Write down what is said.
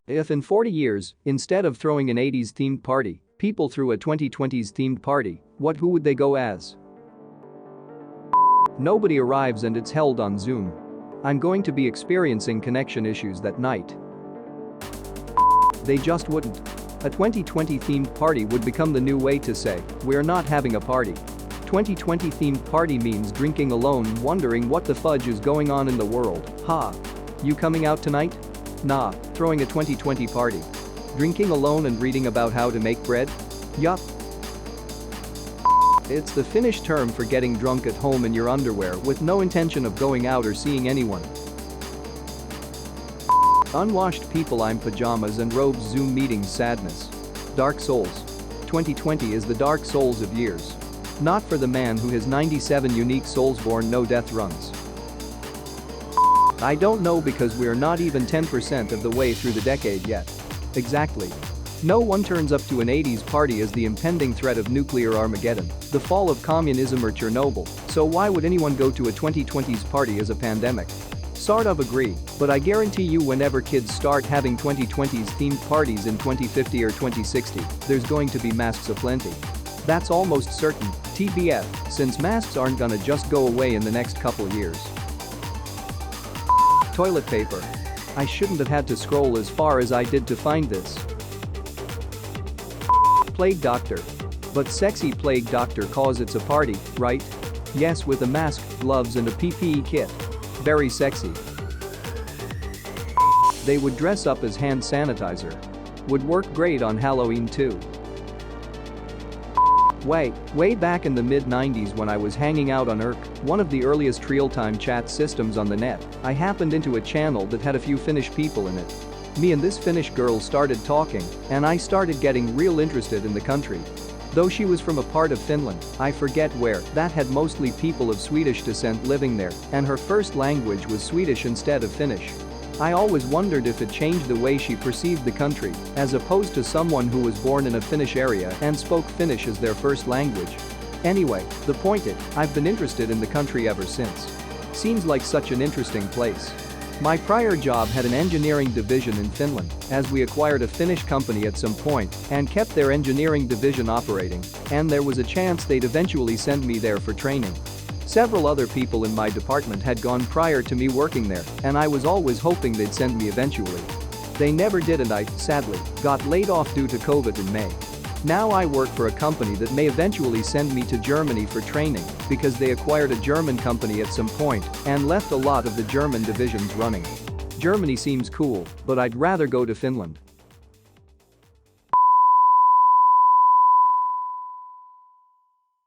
If in 40 years, instead of throwing an 80s themed party, people threw a 2020s themed party, who would they go as? Nobody arrives and it's held on Zoom. I'm going to be experiencing connection issues that night. They just wouldn't. A 2020 themed party would become the new way to say, we're not having a party. 2020 themed party means drinking alone, wondering what the fudge is going on in the world. Ha. You coming out tonight? Nah, throwing a 2020 party. Drinking alone and reading about how to make bread? Yup. It's the Finnish term for getting drunk at home in your underwear with no intention of going out or seeing anyone. Unwashed people. I'm pajamas and robes. Zoom meetings. Sadness. Dark Souls. 2020 is the Dark Souls of years. Not for the man who has 97 unique souls born no death runs. I don't know because we're not even 10% of the way through the decade yet. Exactly. No one turns up to an 80s party as the impending threat of nuclear Armageddon, the fall of communism or Chernobyl, so why would anyone go to a 2020s party as a pandemic? Sort of agree, but I guarantee you whenever kids start having 2020s themed parties in 2050 or 2060, there's going to be masks aplenty. That's almost certain, TBF, since masks aren't gonna just go away in the next couple years. Toilet paper. I shouldn't have had to scroll as far as I did to find this. Plague doctor. But sexy plague doctor cause it's a party, right? Yes, with a mask, gloves and a PPE kit. Very sexy. They would dress up as hand sanitizer. Would work great on Halloween too. Way back in the mid-90s when I was hanging out on Irk, one of the earliest real-time chat systems on the net, I happened into a channel that had a few Finnish people in it. Me and this Finnish girl started talking, and I started getting real interested in the country. Though she was from a part of Finland, I forget where, that had mostly people of Swedish descent living there, and her first language was Swedish instead of Finnish. I always wondered if it changed the way she perceived the country, as opposed to someone who was born in a Finnish area and spoke Finnish as their first language. Anyway, the point is, I've been interested in the country ever since. Seems like such an interesting place. My prior job had an engineering division in Finland, as we acquired a Finnish company at some point and kept their engineering division operating, and there was a chance they'd eventually send me there for training. Several other people in my department had gone prior to me working there, and I was always hoping they'd send me eventually. They never did and I, sadly, got laid off due to COVID in May. Now I work for a company that may eventually send me to Germany for training because they acquired a German company at some point and left a lot of the German divisions running. Germany seems cool, but I'd rather go to Finland.